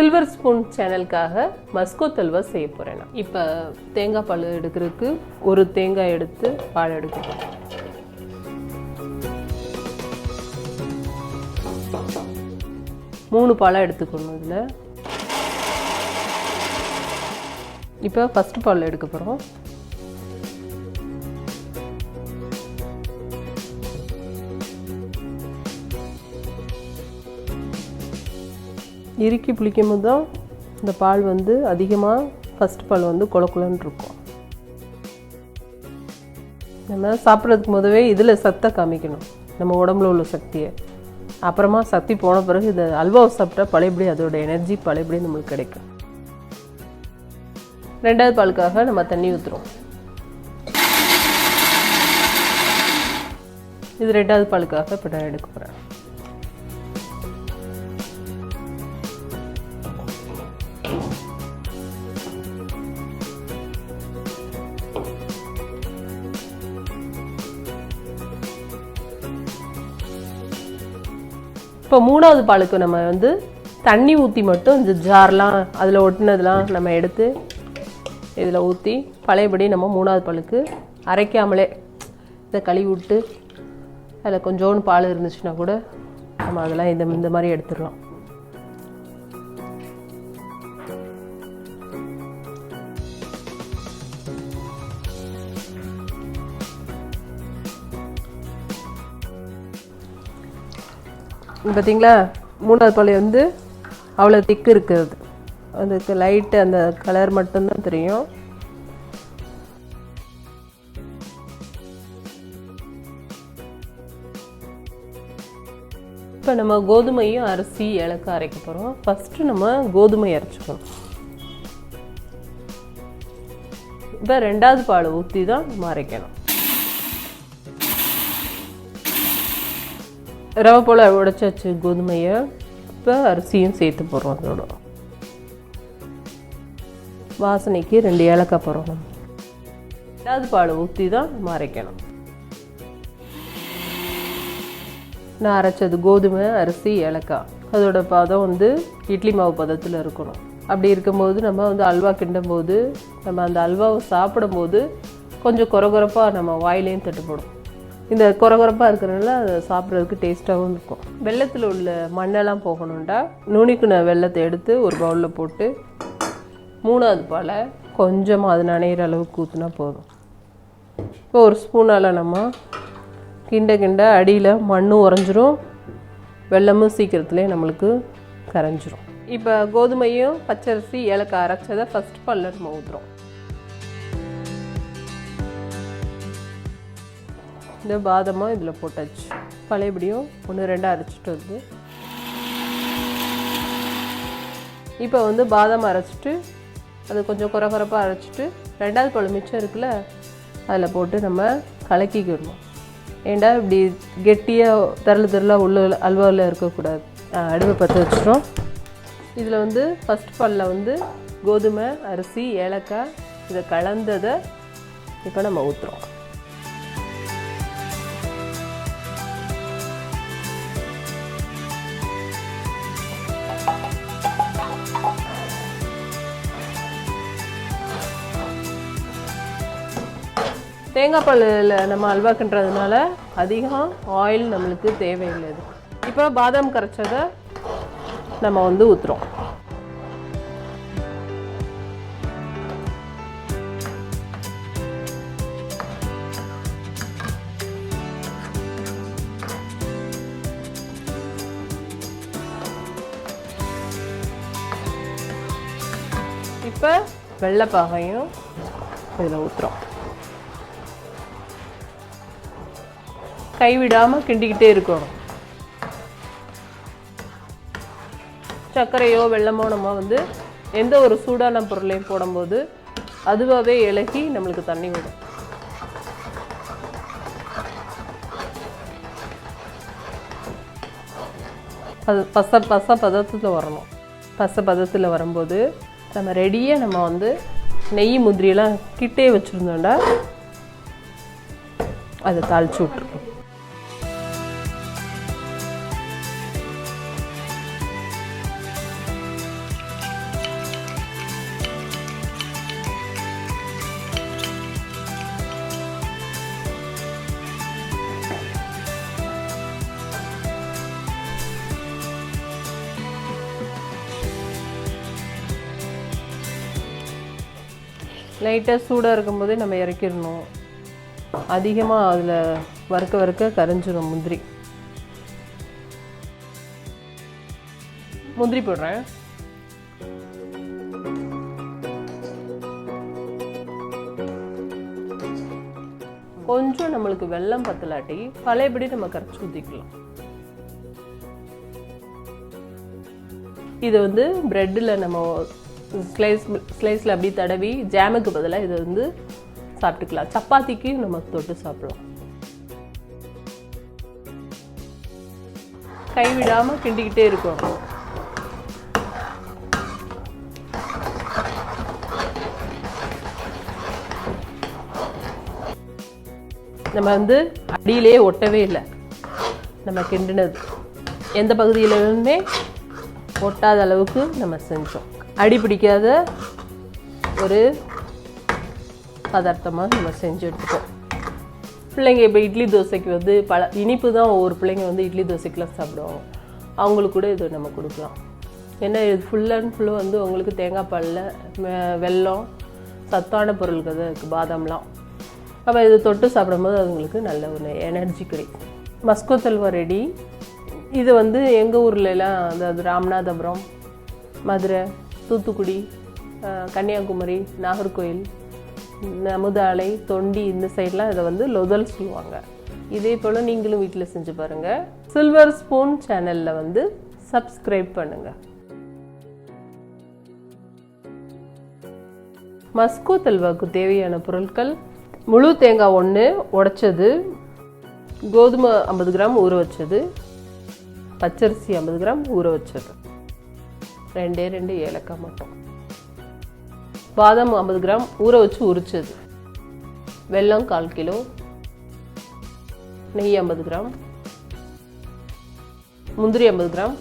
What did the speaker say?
Silver spoon சேனலுக்காக muscoth halwa செய்ய போகிறேன். நான் இப்போ தேங்காய் பால் எடுக்கிறதுக்கு ஒரு தேங்காய் எடுத்து பால் எடுக்கணும். மூணு பாலாக எடுத்துக்கணும். இதில் இப்போ ஃபஸ்ட்டு பால் எடுக்க போகிறோம். இறுக்கி புளிக்கும் போது தான் இந்த பால் வந்து அதிகமாக ஃபஸ்ட் பால் வந்து குளக்குலன்னு இருக்கும். நம்ம சாப்பிட்றதுக்கு முதவே இதில் சத்தை காமிக்கணும், நம்ம உடம்புல உள்ள சக்தியை. அப்புறமா சக்தி போன பிறகு இந்த அல்வாவை சாப்பிட்டா பழையபடி அதோட எனர்ஜி பழையபடி நம்மளுக்கு கிடைக்கும். ரெண்டாவது பாலுக்காக நம்ம தண்ணி ஊற்றுறோம். இது ரெண்டாவது பாலுக்காக இப்போ நான் எடுக்க போகிறேன். இப்போ மூணாவது பாலுக்கு நம்ம வந்து தண்ணி ஊற்றி மட்டும் இந்த ஜார்லாம் அதில் ஒட்டினதெல்லாம் நம்ம எடுத்து இதில் ஊற்றி பழையபடி நம்ம மூணாவது பாலுக்கு அரைக்காமலே இதை கழுவி விட்டு அதில் கொஞ்சோண்டு பால் இருந்துச்சுன்னா கூட நம்ம அதெல்லாம் இந்த மாதிரி எடுத்துடலாம். பார்த்தீங்களா, மூணாவது பால் வந்து அவ்வளோ திக்கு இருக்கிறது. அதுக்கு லைட்டு அந்த கலர் மட்டும்தான் தெரியும். இப்போ நம்ம கோதுமையும் அரிசி ஏலக்காய் அரைக்க போகிறோம். ஃபஸ்ட்டு நம்ம கோதுமை அரைச்சிக்கணும். இப்போ ரெண்டாவது பால் ஊற்றி தான் நம்ம அரைக்கணும். ரவை போல் உடைச்சாச்சு கோதுமையை. இப்போ அரிசியும் சேர்த்து போடுறோம். அதோட வாசனைக்கு 2 ஏலக்காய் போடுறோம். ரெண்டாவது பால் ஊற்றி தான் நம்ம அரைக்கணும். நான் அரைச்சது கோதுமை, அரிசி, ஏலக்காய். அதோட பதம் வந்து இட்லி மாவு பதத்தில் இருக்கணும். அப்படி இருக்கும்போது நம்ம வந்து அல்வா கிண்டும் போது நம்ம அந்த அல்வாவை சாப்பிடும்போது கொஞ்சம் கொரகொரப்பாக நம்ம வாயிலையும் தட்டுப்படும். இந்த கொரகொரப்பாக இருக்கிறனால அதை சாப்பிட்றதுக்கு டேஸ்ட்டாகவும் இருக்கும். வெள்ளத்தில் உள்ள மண்ணெல்லாம் போகணுண்டா நுனிக்குன வெள்ளத்தை எடுத்து ஒரு பவுலில் போட்டு மூணாவது பாலை கொஞ்சமாக அது நனைகிற அளவுக்கு ஊற்றினா போதும். இப்போ ஒரு ஸ்பூனால் நம்ம கிண்ட அடியில் மண்ணும் உறைஞ்சிரும், வெள்ளமும் சீக்கிரத்துலேயே நம்மளுக்கு கரைஞ்சிரும். இப்போ கோதுமையும் பச்சரிசி ஏலக்காய் அரைச்சதை ஃபஸ்ட் பாலில் நம்ம ஊற்றுறோம். இந்த பாதமாக இதில் போட்டாச்சு. பழையபடியும் 1-2 அரைச்சிட்டு வந்து இப்போ வந்து பாதாம் அரைச்சிட்டு அது கொஞ்சம் குறப்பாக அரைச்சிட்டு ரெண்டாவது பால் மிச்சம் இருக்குல்ல அதில் போட்டு நம்ம கலக்கிக்கிடணும். ஏண்டா இப்படி கெட்டியாக தரலாக உள்ள அல்வாவில் இருக்கக்கூடாது. அடுப்பை பற்ற வச்சிடும். இதில் வந்து ஃபஸ்ட் பாலில் வந்து கோதுமை, அரிசி, ஏலக்காய் இதை கலந்ததை இப்போ நம்ம ஊற்றுறோம். தேங்காய் பாலில் நம்ம அல்வா கிண்டுறதுனால அதிகம் ஆயில் நம்மளுக்கு தேவையில்லை. இப்போ பாதாம் கரைச்சதை நம்ம வந்து ஊற்றுறோம். இப்போ வெள்ளைப்பாகையும் இதில் ஊற்றுறோம். கைவிடாமல் கிண்டிக்கிட்டே இருக்கணும். சர்க்கரையோ வெல்லமோ நம்ம வந்து எந்த ஒரு சூடான பொருளையும் போடும்போது அதுவாகவே இலகி நம்மளுக்கு தண்ணி விடும். அது பச பதத்தில் வரணும். பச பதத்தில் வரும்போது நம்ம ரெடியாக நம்ம வந்து நெய் முந்திரியெல்லாம் கிட்டே வச்சுருந்தோம்னா அதை தாளித்து விட்ருக்கோம். லைட்டாக சூடாக இருக்கும்போதே நம்ம இறக்கிடணும். அதிகமாக அதில் வறுக்க வறுக்க கரைஞ்சிடும் முந்திரி. முந்திரி போடுறேன். கொஞ்சம் நம்மளுக்கு வெல்லம் பத்தலாட்டி பழையபடி நம்ம கரைச்சி ஊற்றிக்கலாம். இது வந்து ப்ரெட்டில் நம்ம ஸ்லைஸில் அப்படி தடவி ஜாமுக்கு பதிலாக இதை வந்து சாப்பிட்டுக்கலாம். சப்பாத்திக்கு நம்ம தொட்டு சாப்பிடலாம். கைவிடாமல் கிண்டிக்கிட்டே இருக்கணும். நம்ம வந்து அடியிலே ஒட்டவே இல்லை. நம்ம கிண்டினது எந்த பகுதியிலுமே ஒட்டாத அளவுக்கு நம்ம செஞ்சோம். அடி பிடிக்காத ஒரு பதார்த்தமாக நம்ம செஞ்சு எடுத்துக்கோம். பிள்ளைங்க இப்போ இட்லி தோசைக்கு வந்து இனிப்பு தான் ஒவ்வொரு பிள்ளைங்க வந்து இட்லி தோசைக்கெலாம் சாப்பிடுவாங்க. அவங்களுக்கு கூட இது நம்ம கொடுக்கலாம். ஏன்னா இது ஃபுல் அண்ட் ஃபுல்லாக வந்து உங்களுக்கு தேங்காய் பாலில் வெல்லம் சத்தான பொருட்கள் தான் இருக்குது, பாதாம்லாம். அப்போ இது தொட்டு சாப்பிடும்போது அவங்களுக்கு நல்ல ஒரு எனர்ஜி கிடைக்கும். மஸ்கோத் அல்வா ரெடி. இது வந்து எங்கள் ஊர்லலாம் அதாவது ராமநாதபுரம், மதுரை, தூத்துக்குடி, கன்னியாகுமரி, நாகர்கோயில், நமுதாலை, தொண்டி இந்த சைட்லாம் இதை வந்து லொதல் சொல்லுவாங்க. இதே போல் நீங்களும் வீட்டில் செஞ்சு பாருங்கள். சில்வர் ஸ்பூன் சேனலில் வந்து சப்ஸ்கிரைப் பண்ணுங்கள். மஸ்கோத் அல்வாவுக்கு தேவையான பொருட்கள்: முழு தேங்காய் 1 உடைச்சது, கோதுமை 50 கிராம் ஊற வச்சது, பச்சரிசி 50 கிராம் ஊற வச்சது, 2 ஏலக்காய் மட்டும், பாதாம் 50 கிராம் ஊற வச்சு உரிச்சது, வெல்லம் 1/4 கிலோ, நெய் 50 கிராம், முந்திரி 50 கிராம்,